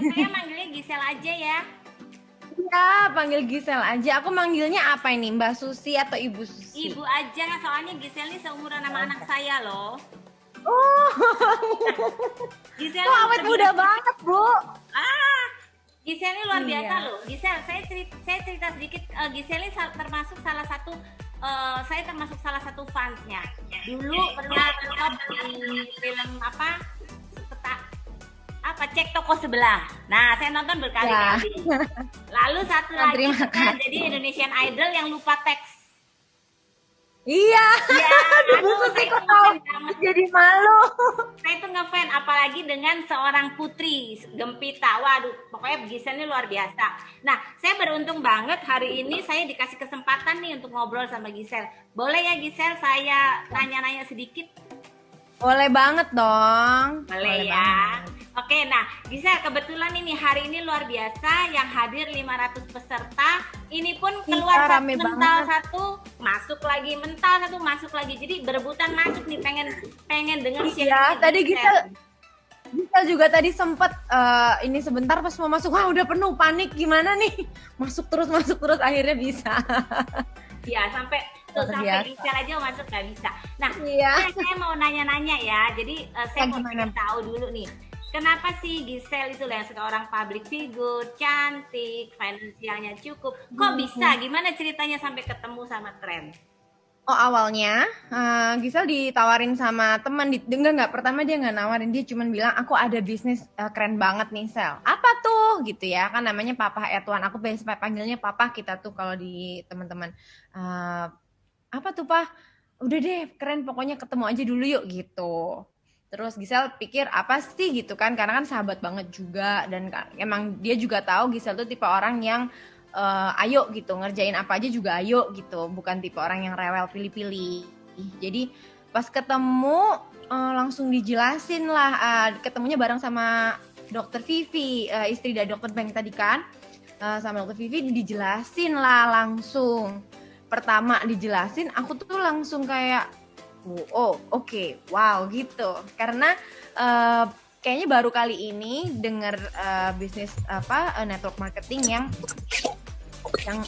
Saya manggilnya Gisel aja ya. Iya, panggil Gisel aja. Aku manggilnya apa ini? Mbak Susi atau Ibu Susi? Ibu aja, soalnya Gisel ini seumuran sama anak saya loh. Oh, Gisel kok ini awet luar muda biasa. banget, Bu? Ah, Gisel ini luar biasa Iya. loh. Gisel, saya cerita sedikit. Gisel ini termasuk salah satu saya termasuk salah satu fansnya. Dulu pernah nonton di film apa? Apa cek toko sebelah. Nah, saya nonton berkali-kali. Lalu satu lagi Terima pernah kasih. jadi Indonesian Idol yang lupa teks. Iya, Ya, aduh Bu aduh, Susi saya kok itu tahu ngefans banget. jadi malu. Saya itu ngefans apalagi dengan seorang putri Gempita. Waduh, pokoknya Gisel ini luar biasa. Nah, saya beruntung banget hari ini saya dikasih kesempatan nih untuk ngobrol sama Gisel. Boleh ya Gisel saya nanya-nanya sedikit? Boleh banget dong. Boleh ya. Banget. Oke, nah Gisel kebetulan ini hari ini luar biasa yang hadir 500 peserta. Ini pun keluar Iya, satu rame mental banget. satu, masuk lagi mental satu, masuk lagi. Jadi berebutan masuk nih, pengen denger Iya, share tadi Gisel juga tadi sempet ini sebentar pas mau masuk, wah udah penuh, panik gimana nih? Masuk terus akhirnya bisa. Ya, sampai Gisel aja masuk nggak bisa. Nah, Iya. saya mau nanya-nanya ya. Jadi saya mau Gimana? tahu dulu nih. Kenapa sih Gisel itu yang seorang public figure, cantik, finansialnya cukup, kok bisa? Gimana ceritanya sampai ketemu sama tren? Oh awalnya Gisel ditawarin sama teman enggak pertama dia nggak nawarin, dia cuma bilang aku ada bisnis keren banget nih Sel. Apa tuh gitu ya, kan namanya Papa Edwan, aku biasa panggilnya Papa kita tuh kalau di teman-teman. Eh, apa tuh Pak? Udah deh keren, pokoknya ketemu aja dulu yuk gitu. Terus Gisel pikir apa sih gitu kan, karena kan sahabat banget juga dan emang dia juga tahu Gisel tuh tipe orang yang ayo gitu, ngerjain apa aja juga ayo gitu, bukan tipe orang yang rewel pilih-pilih. Jadi pas ketemu langsung dijelasin lah, ketemunya bareng sama Dokter Vivi, istri dari Dokter Beng tadi kan, sama Dokter Vivi dijelasin lah langsung. Pertama dijelasin, aku tuh langsung kayak, oh oke, wow gitu, karena kayaknya baru kali ini denger bisnis network marketing yang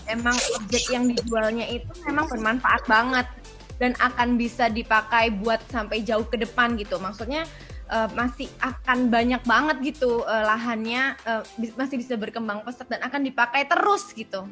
emang objek yang dijualnya itu memang bermanfaat banget dan akan bisa dipakai buat sampai jauh ke depan gitu. Maksudnya masih akan banyak banget gitu lahannya, masih bisa berkembang pesat dan akan dipakai terus gitu.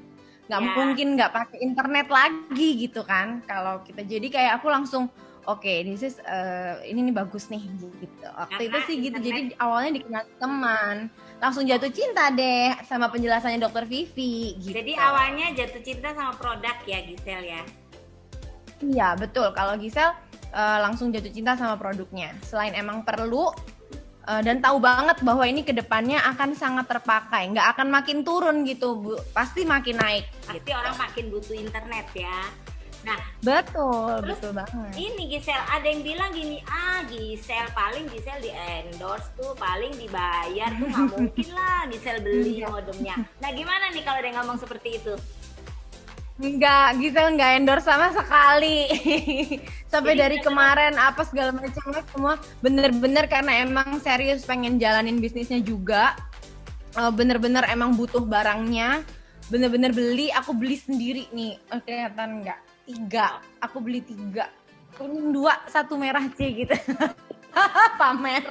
Nggak mungkin nggak pakai internet lagi gitu kan kalau kita. Jadi kayak aku langsung oke, ini nih bagus nih gitu. Waktu itu sih gitu. Jadi awalnya dikenal teman, langsung jatuh cinta deh sama penjelasannya Dokter Vivi gitu. Jadi awalnya jatuh cinta sama produk ya Gisel ya? Iya betul, kalau Gisel langsung jatuh cinta sama produknya. Selain emang perlu dan tahu banget bahwa ini kedepannya akan sangat terpakai, nggak akan makin turun gitu Bu, pasti makin naik. Pasti gitu. orang makin butuh internet ya. Nah, betul banget. Ini Gisel, ada yang bilang gini, Gisel di endorse tuh, paling dibayar tuh nggak mungkin lah Gisel beli modemnya. Nah gimana nih kalau ada yang ngomong seperti itu? Enggak, Gisel nggak endorse sama sekali. Sampai dari kemarin apa segala macamnya semua bener-bener karena emang serius pengen jalanin bisnisnya juga. Bener-bener emang butuh barangnya. Bener-bener beli, aku beli sendiri nih. Kelihatan nggak? 3, aku beli 3. Kuning 2, 1 merah C gitu. Pamer.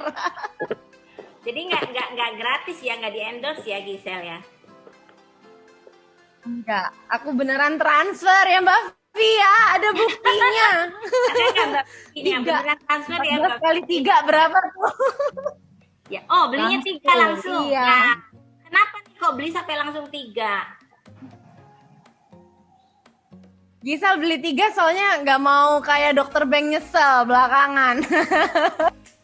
Jadi nggak gratis ya, nggak di endorse ya Gisel ya? Enggak, aku beneran transfer ya Mbak Via, ada buktinya. Ada nggak Mbak buktinya? Beneran transfer ya Mbak? Kali 3 berapa tuh? Ya, belinya 3 langsung. Iya. Nah, kenapa nih kok beli sampai langsung 3? Gisel beli 3 soalnya nggak mau kayak Dokter Beng nyesel belakangan.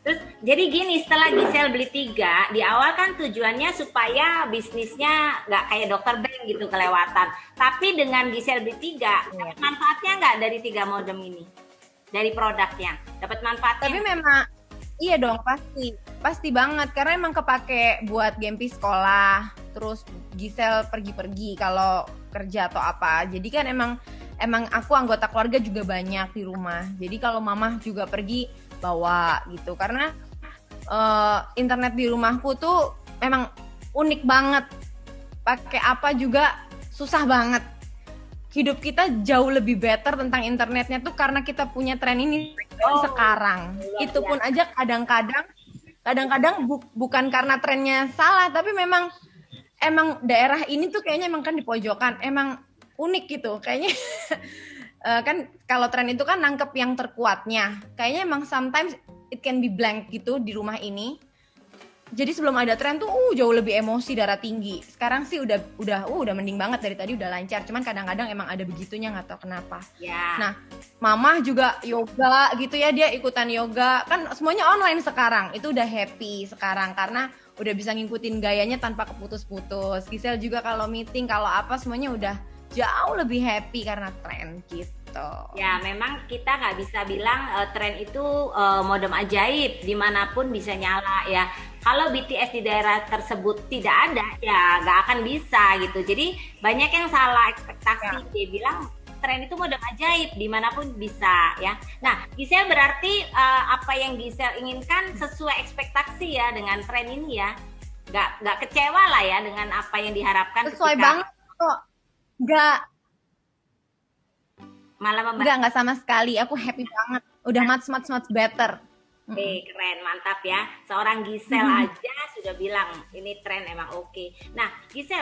Terus jadi gini, setelah Gisel beli 3, di awal kan tujuannya supaya bisnisnya nggak kayak Dokter Beng gitu kelewatan. Tapi dengan Gisel beli 3, dapat manfaatnya nggak dari 3 modem ini? Dari produknya, dapat manfaatnya? Tapi memang iya dong, pasti banget karena emang kepake buat Gempi sekolah, terus Gisel pergi-pergi kalau kerja atau apa. Jadi kan emang aku anggota keluarga juga banyak di rumah. Jadi kalau mama juga pergi bawa gitu. Karena internet di rumahku tuh memang unik banget. Pakai apa juga susah banget. Hidup kita jauh lebih better tentang internetnya tuh karena kita punya tren ini sekarang. Itu pun aja kadang-kadang bukan karena trennya salah, tapi emang daerah ini tuh kayaknya emang kan di pojokan, emang unik gitu. Kayaknya kan kalau tren itu kan nangkep yang terkuatnya. Kayaknya emang sometimes it can be blank gitu di rumah ini. Jadi sebelum ada tren tuh jauh lebih emosi, darah tinggi. Sekarang sih udah mending banget, dari tadi udah lancar. Cuman kadang-kadang emang ada begitunya, nggak tahu kenapa. Ya. Nah, mama juga yoga gitu ya, dia ikutan yoga. Kan semuanya online sekarang. Itu udah happy sekarang karena udah bisa ngikutin gayanya tanpa keputus-putus. Gisel juga kalau meeting, kalau apa semuanya udah jauh lebih happy karena tren gitu. Ya, memang kita nggak bisa bilang tren itu modem ajaib, dimanapun bisa nyala ya. Kalau BTS di daerah tersebut tidak ada, ya nggak akan bisa gitu. Jadi banyak yang salah ekspektasi. Dia bilang tren itu modem ajaib, dimanapun bisa ya. Nah, Gisel berarti apa yang Gisel inginkan sesuai ekspektasi ya dengan tren ini ya. Nggak kecewa lah ya dengan apa yang diharapkan. Sesuai banget kok. Nggak sama sekali. Aku happy banget. Udah much better. Keren, mantap ya. Seorang Gisel aja sudah bilang ini tren emang oke. Nah, Gisel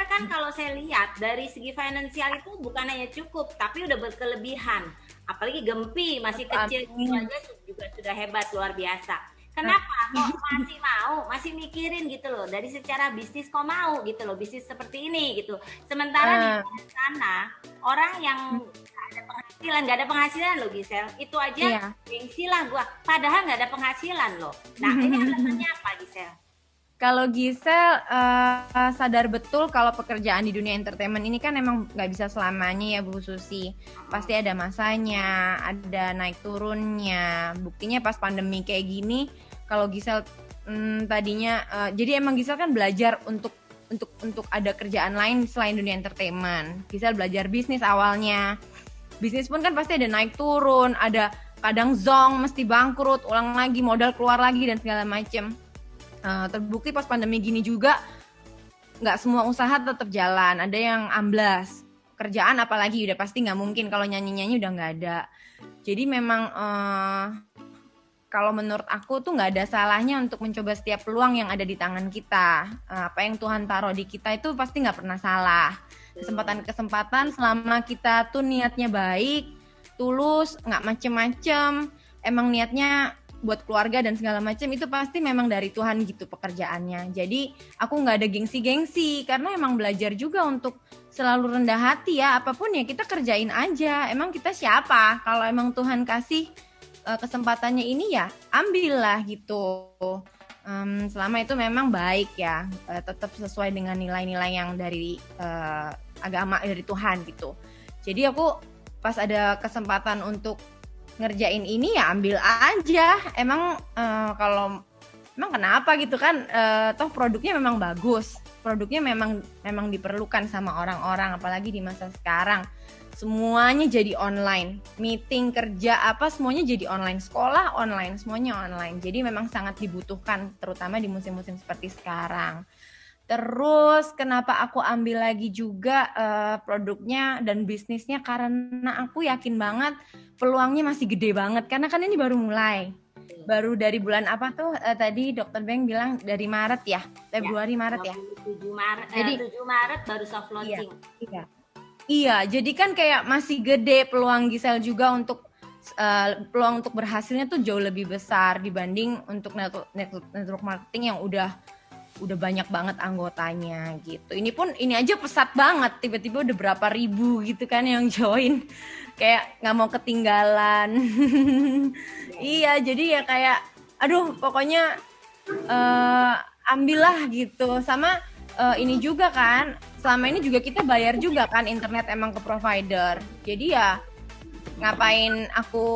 kan kalau saya lihat dari segi finansial itu bukan hanya cukup, tapi udah berkelebihan. Apalagi Gempi masih kecil itu aja juga sudah hebat, luar biasa. Kenapa kok masih mikirin gitu loh, dari secara bisnis kok mau gitu loh, bisnis seperti ini gitu. Sementara di sana orang yang nggak ada penghasilan loh Gisel, itu aja gengsi lah gua, padahal nggak ada penghasilan loh. Nah ini alasannya apa Gisel? Kalau Gisel sadar betul kalau pekerjaan di dunia entertainment ini kan emang nggak bisa selamanya ya Bu Susi. Pasti ada masanya, ada naik turunnya. Buktinya pas pandemi kayak gini, kalau Gisel tadinya, jadi emang Gisel kan belajar untuk ada kerjaan lain selain dunia entertainment. Gisel belajar bisnis awalnya. Bisnis pun kan pasti ada naik turun, ada kadang zonk, mesti bangkrut, ulang lagi, modal keluar lagi dan segala macem. Terbukti pas pandemi gini juga nggak semua usaha tetap jalan, ada yang amblas. Kerjaan apalagi udah pasti nggak mungkin, kalau nyanyi udah nggak ada. Jadi memang kalau menurut aku tuh nggak ada salahnya untuk mencoba setiap peluang yang ada di tangan kita. Apa yang Tuhan taruh di kita itu pasti nggak pernah salah. Kesempatan selama kita tuh niatnya baik, tulus, nggak macem-macem, emang niatnya buat keluarga dan segala macam, itu pasti memang dari Tuhan gitu pekerjaannya. Jadi aku nggak ada gengsi-gengsi karena emang belajar juga untuk selalu rendah hati ya, apapun ya kita kerjain aja. Emang kita siapa? Kalau emang Tuhan kasih kesempatannya ini ya ambillah gitu. Selama itu memang baik ya, tetap sesuai dengan nilai-nilai yang dari agama, dari Tuhan gitu. Jadi aku pas ada kesempatan untuk ngerjain ini ya ambil aja. Emang kalau emang kenapa gitu kan, toh produknya memang bagus, produknya memang diperlukan sama orang-orang, apalagi di masa sekarang. Semuanya jadi online, meeting, kerja, apa semuanya jadi online, sekolah online, semuanya online. Jadi memang sangat dibutuhkan, terutama di musim-musim seperti sekarang. Terus kenapa aku ambil lagi juga produknya dan bisnisnya, karena aku yakin banget peluangnya masih gede banget. Karena kan ini baru mulai, baru dari bulan apa tuh tadi Dokter Beng bilang dari Maret ya, Februari Maret ya. 7 Maret, jadi 7 Maret baru soft launching. Iya, jadi kan kayak masih gede peluang Gisel juga untuk peluang untuk berhasilnya tuh jauh lebih besar dibanding untuk network marketing yang udah banyak banget anggotanya gitu. Ini aja pesat banget, tiba-tiba udah berapa ribu gitu kan yang join, kayak nggak mau ketinggalan. Iya, jadi ya kayak aduh pokoknya ambillah gitu. Sama ini juga kan, selama ini juga kita bayar juga kan internet emang ke provider. Jadi ya ngapain aku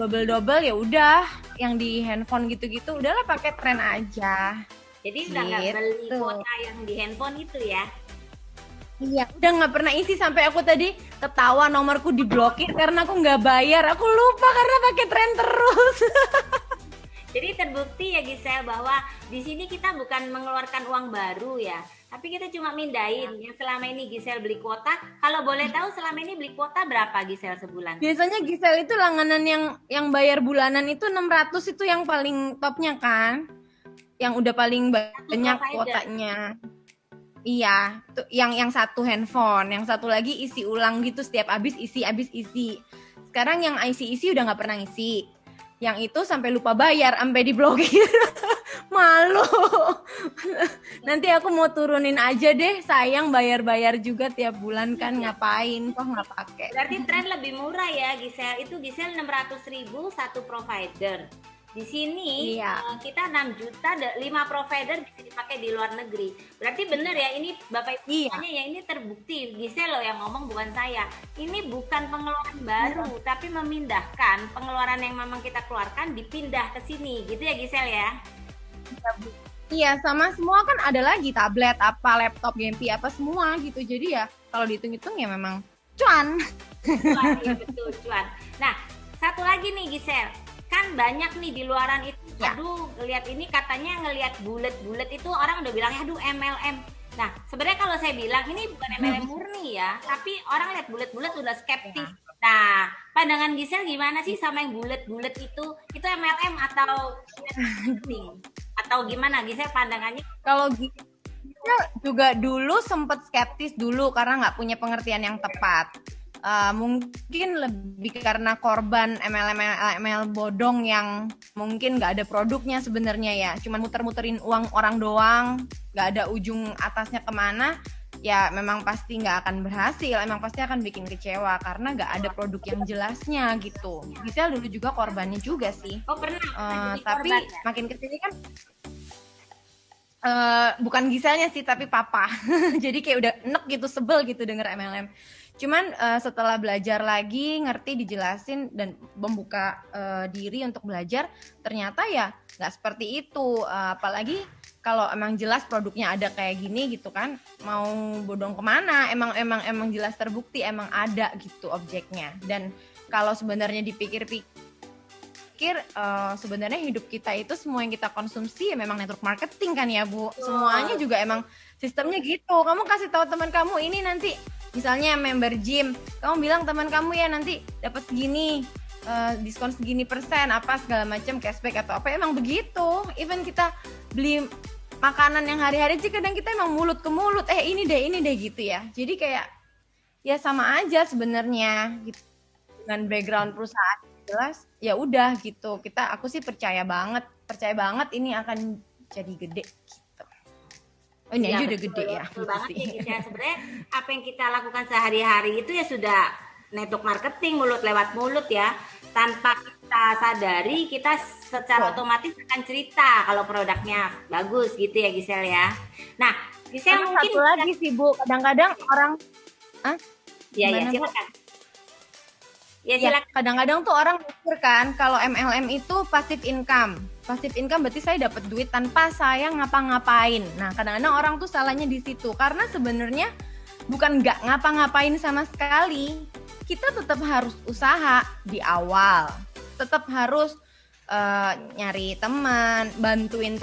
double ya udah yang di handphone gitu-gitu, udahlah pakai tren aja. Jadi udah nggak beli kuota yang di handphone itu ya? Iya, udah nggak pernah isi, sampai aku tadi ketawa nomorku diblokir karena aku nggak bayar. Aku lupa karena pakai tren terus. Jadi terbukti ya Gisel bahwa di sini kita bukan mengeluarkan uang baru ya, tapi kita cuma mindahin yang selama ini Gisel beli kuota. Kalau boleh tahu selama ini beli kuota berapa Gisel sebulan? Biasanya Gisel itu langganan yang bayar bulanan itu 600 itu yang paling topnya kan? Yang udah paling banyak kuotanya. Iya, tuh yang satu handphone, yang satu lagi isi ulang gitu setiap habis isi. Sekarang yang isi udah nggak pernah isi. Yang itu sampai lupa bayar, sampai diblokir. Malu. Nanti aku mau turunin aja deh, sayang bayar-bayar juga tiap bulan kan, ngapain kok nggak pakai. Berarti tren lebih murah ya Gisel, itu Gisel 600.000 satu provider. Di sini kita 6 juta, 5 provider bisa dipakai di luar negeri. Berarti benar ya, ini Bapak Ibu ya, ini terbukti. Gisel loh yang ngomong, bukan saya. Ini bukan pengeluaran baru, tapi memindahkan pengeluaran yang memang kita keluarkan dipindah ke sini. Gitu ya Gisel ya? Iya, sama semua kan ada lagi tablet, apa laptop, gampi, apa semua gitu. Jadi ya kalau dihitung-hitung ya memang cuan. Cuan, ya betul cuan. Nah, satu lagi nih Gisel. Kan banyak nih di luaran itu, aduh lihat ini katanya ngelihat bulat-bulat itu orang udah bilang aduh MLM. Nah sebenarnya kalau saya bilang ini bukan MLM murni ya, tapi orang lihat bulat-bulat udah skeptis. Nah pandangan Gisel gimana sih sama yang bulat-bulat itu MLM atau marketing atau gimana Gisel pandangannya? Kalau Gisel juga dulu sempet skeptis dulu karena nggak punya pengertian yang tepat. Mungkin lebih karena korban MLM bodong yang mungkin nggak ada produknya sebenarnya ya, cuman muter-muterin uang orang doang, nggak ada ujung atasnya kemana, ya memang pasti nggak akan berhasil, emang pasti akan bikin kecewa karena nggak ada produk yang jelasnya gitu. Gisel dulu juga korbannya juga sih. Oh pernah. Tapi korban, ya? Makin kesini kan bukan Giselnya sih tapi papa. Jadi kayak udah enek gitu, sebel gitu denger MLM. Cuman setelah belajar lagi, ngerti, dijelasin dan membuka diri untuk belajar, ternyata ya nggak seperti itu. Apalagi kalau emang jelas produknya ada kayak gini gitu kan, mau bodong kemana? Emang jelas terbukti, emang ada gitu objeknya. Dan kalau sebenarnya dipikir-pikir, sebenarnya hidup kita itu semua yang kita konsumsi ya memang network marketing kan ya Bu. Semuanya juga emang sistemnya gitu. Kamu kasih tahu teman kamu ini nanti. Misalnya member gym, kamu bilang teman kamu ya nanti dapat segini, diskon segini persen, apa segala macam cashback atau apa, emang begitu. Even kita beli makanan yang hari-hari sih kadang kita emang mulut ke mulut, ini deh gitu ya. Jadi kayak ya sama aja sebenarnya gitu. Dengan background perusahaan jelas, ya udah gitu. Aku sih percaya banget ini akan jadi gede. Oh ini ya, aja udah gede ya. Betul banget ya sebenarnya apa yang kita lakukan sehari-hari itu ya sudah network marketing, mulut lewat mulut ya. Tanpa kita sadari kita secara otomatis akan cerita kalau produknya bagus gitu ya Gisel ya. Nah Gisel mungkin satu lagi sih Bu, kadang-kadang orang ya silakan. Ya silakan. Kadang-kadang tuh orang mikir kan kalau MLM itu passive income. Passive income berarti saya dapat duit tanpa saya ngapa-ngapain. Nah, kadang-kadang orang tuh salahnya di situ karena sebenarnya bukan nggak ngapa-ngapain sama sekali. Kita tetap harus usaha di awal. Tetap harus nyari teman, bantuin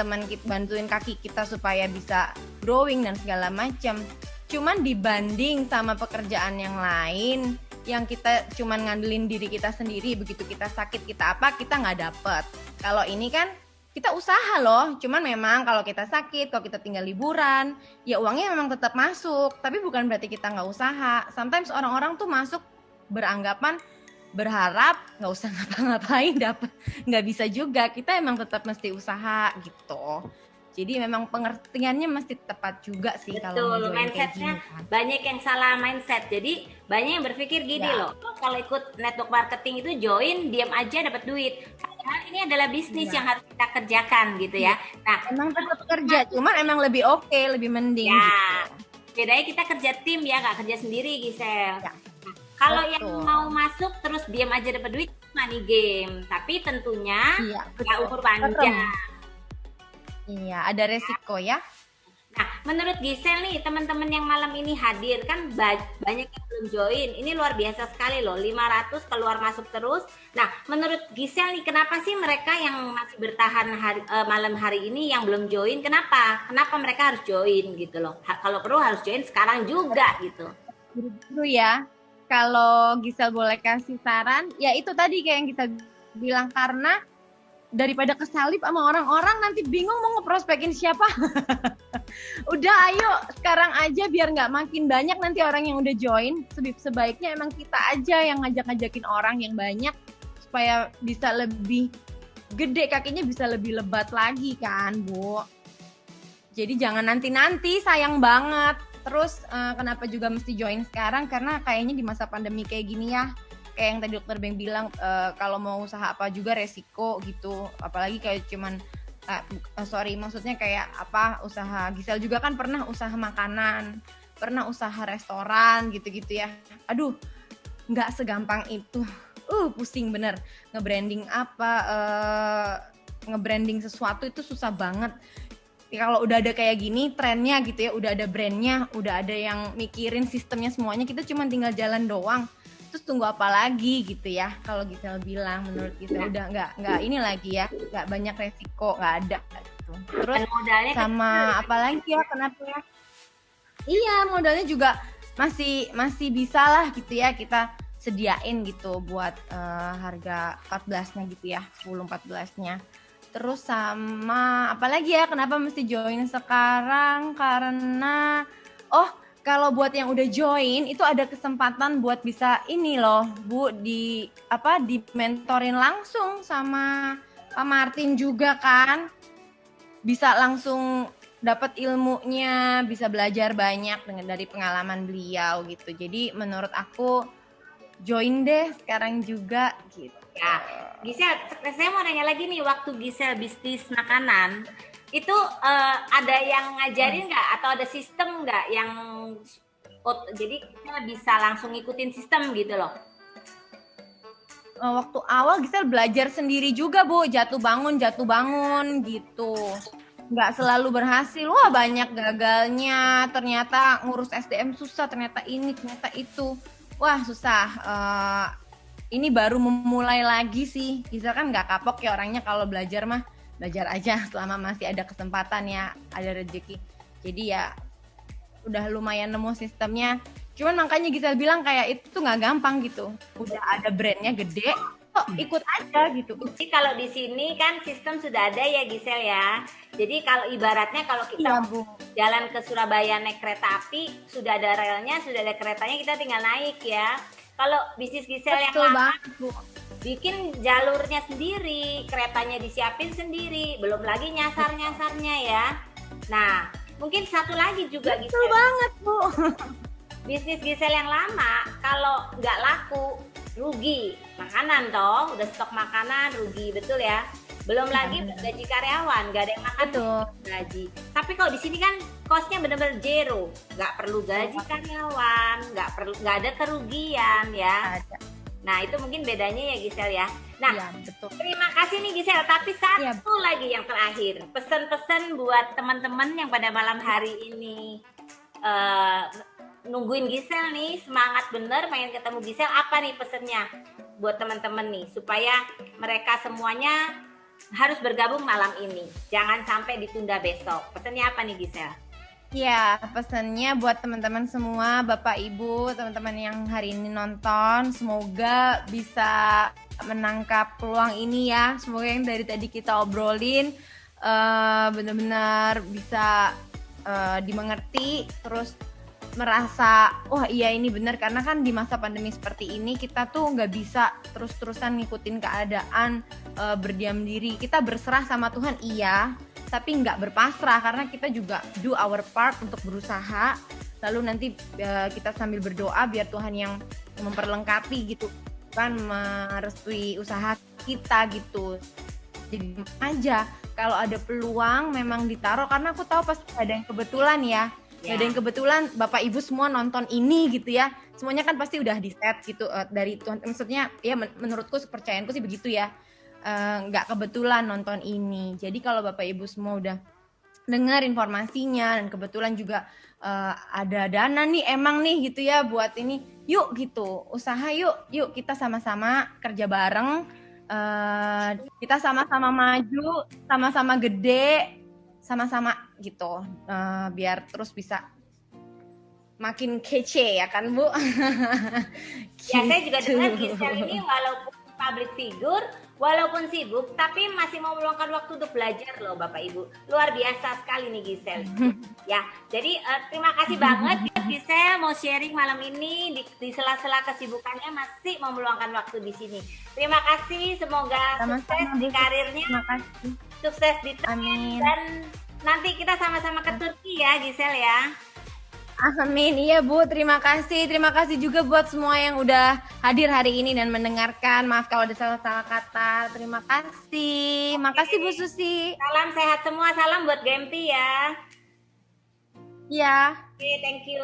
kaki kita supaya bisa growing dan segala macam. Cuman dibanding sama pekerjaan yang lain yang kita cuman ngandelin diri kita sendiri, begitu kita sakit kita nggak dapet. Kalau ini kan kita usaha loh, cuman memang kalau kita sakit, kalau kita tinggal liburan, ya uangnya memang tetap masuk, tapi bukan berarti kita nggak usaha. Sometimes orang-orang tuh masuk berharap nggak usah ngapa-ngapain dapat, nggak bisa juga. Kita emang tetap mesti usaha gitu. Jadi memang pengertiannya mesti tepat juga sih. Betul, kalau mau join mindsetnya kayak gini kan. Banyak yang salah mindset. Jadi banyak yang berpikir gini loh, kalau ikut network marketing itu join, diam aja dapat duit. Padahal ini adalah bisnis yang harus kita kerjakan gitu ya. Nah, emang tetap kerja, cuman emang lebih oke, lebih mending ya, gitu. Bedanya kita kerja tim ya, nggak kerja sendiri Gisel. Ya. Nah, kalau yang mau masuk terus diam aja dapat duit, money game. Tapi tentunya ya umur panjang. Iya, ada resiko ya. Nah, menurut Gisel nih, teman-teman yang malam ini hadir kan banyak yang belum belum join. Ini luar biasa sekali loh, 500 keluar masuk terus. Nah, menurut Gisel nih, kenapa sih mereka yang masih bertahan malam hari ini yang belum join? Kenapa? Kenapa mereka harus join gitu loh? Kalau perlu harus join sekarang juga gitu. Buru-buru ya. Kalau Gisel boleh kasih saran, ya itu tadi kayak yang kita bilang, karena daripada kesalip sama orang-orang nanti bingung mau ngeprospekin siapa. Udah ayo sekarang aja biar nggak makin banyak nanti orang yang udah join. Sebaiknya emang kita aja yang ngajak-ngajakin orang yang banyak supaya bisa lebih gede, kakinya bisa lebih lebat lagi kan, Bu. Jadi jangan nanti-nanti, sayang banget. Terus kenapa juga mesti join sekarang? Karena kayaknya di masa pandemi kayak gini ya, kayak yang tadi Dokter Beng bilang, kalau mau usaha apa juga resiko gitu. Apalagi kayak cuman maksudnya kayak apa, usaha Gisel juga kan pernah usaha makanan, pernah usaha restoran gitu-gitu ya. Aduh, nggak segampang itu. Pusing bener. Nge-branding apa, nge-branding sesuatu itu susah banget. Kalau udah ada kayak gini trennya gitu ya, udah ada brandnya, udah ada yang mikirin sistemnya semuanya, kita cuma tinggal jalan doang. Terus tunggu apa lagi gitu ya? Kalau Gisel bilang, menurut Gisel udah nggak ini lagi ya, nggak banyak resiko, nggak ada. Gitu. Terus modalnya sama apa lagi ya? Kenapa ya? Iya, modalnya juga masih bisa lah gitu ya, kita sediain gitu buat harga 14-nya gitu ya, 10-14-nya. Terus sama apalagi ya, kenapa mesti join sekarang? Karena kalau buat yang udah join itu ada kesempatan buat bisa ini loh, Bu, di mentorin langsung sama Pak Martin juga kan. Bisa langsung dapat ilmunya, bisa belajar banyak dari pengalaman beliau gitu. Jadi menurut aku join deh sekarang juga gitu. Ya, Gisel, saya mau nanya lagi nih, waktu Gisel bisnis makanan, itu ada yang ngajarin nggak atau ada sistem nggak yang jadi kita bisa langsung ngikutin sistem gitu loh? Waktu awal Gisel belajar sendiri juga, Bu, jatuh bangun gitu. Nggak selalu berhasil, wah banyak gagalnya, ternyata ngurus SDM susah, ternyata ini, ternyata itu. Wah susah, ini baru memulai lagi sih. Gisel kan nggak kapok ya orangnya, kalau belajar mah belajar aja selama masih ada kesempatan ya, ada rezeki. Jadi ya udah lumayan nemu sistemnya. Cuman makanya Gisel bilang kayak itu tuh nggak gampang gitu. Udah ada brandnya gede, kok ikut aja gitu. Jadi kalau di sini kan sistem sudah ada ya Gisel ya. Jadi kalau ibaratnya kalau kita jalan ke Surabaya naik kereta api, sudah ada relnya, sudah ada keretanya, kita tinggal naik ya. Kalau bisnis Gisel yang lama, bikin jalurnya sendiri, keretanya disiapin sendiri, belum lagi nyasar-nyasarnya ya. Nah, mungkin satu lagi juga Betul Gisel. Banget, Bu. Bisnis Gisel yang lama, kalau nggak laku, rugi. Makanan toh, udah stok makanan, rugi, betul ya. Belum lagi gaji karyawan, nggak ada yang makan tuh gaji. Tapi kalau di sini kan costnya bener-bener zero, nggak perlu gaji karyawan, nggak ada kerugian ya. Nah itu mungkin bedanya ya Gisel ya. Nah ya, betul. Terima kasih nih Gisel. Tapi satu lagi yang terakhir, pesan-pesan buat teman-teman yang pada malam hari ini nungguin Gisel nih, semangat bener pengen ketemu Gisel. Apa nih pesennya buat teman-teman nih supaya mereka semuanya harus bergabung malam ini, jangan sampai ditunda besok. Pesannya apa nih Gisel? Ya, pesannya buat teman-teman semua, Bapak Ibu, teman-teman yang hari ini nonton, semoga bisa menangkap peluang ini ya. Semoga yang dari tadi kita obrolin benar-benar bisa dimengerti, terus merasa wah iya ini benar, karena kan di masa pandemi seperti ini kita tuh nggak bisa terus-terusan ngikutin keadaan, berdiam diri. Kita berserah sama Tuhan iya, tapi nggak berpasrah, karena kita juga do our part untuk berusaha, lalu nanti kita sambil berdoa biar Tuhan yang memperlengkapi gitu kan, merestui usaha kita gitu. Jadi aja kalau ada peluang memang ditaruh, karena aku tahu pasti ada yang kebetulan ya. Gak ada yang kebetulan Bapak Ibu semua nonton ini gitu ya. Semuanya kan pasti udah di set gitu dari Tuhan. Maksudnya ya menurutku, kepercayaanku sih begitu ya. Gak kebetulan nonton ini. Jadi kalau Bapak Ibu semua udah dengar informasinya, dan kebetulan juga ada dana nih emang nih gitu ya buat ini, yuk gitu, usaha yuk kita sama-sama kerja bareng, kita sama-sama maju, sama-sama gede, sama-sama gitu, biar terus bisa makin kece ya kan Bu. Ya saya juga Gitu. dengar Gisel ini walaupun public figure, walaupun sibuk, tapi masih mau meluangkan waktu untuk belajar loh Bapak Ibu. Luar biasa sekali nih Gisel. Ya, jadi terima kasih banget ya Gisel mau sharing malam ini di sela-sela kesibukannya masih mau meluangkan waktu di sini. Terima kasih, semoga Sama-sama, sukses di Bu. karirnya, Terima kasih. sukses di Amin. dan nanti kita sama-sama ke Turki ya Gisel ya. Amin, iya Bu, terima kasih juga buat semua yang udah hadir hari ini dan mendengarkan. Maaf kalau ada salah-salah kata. Terima kasih, makasih Bu Susi. Salam sehat semua, salam buat Gempi ya. Iya. Oke, thank you.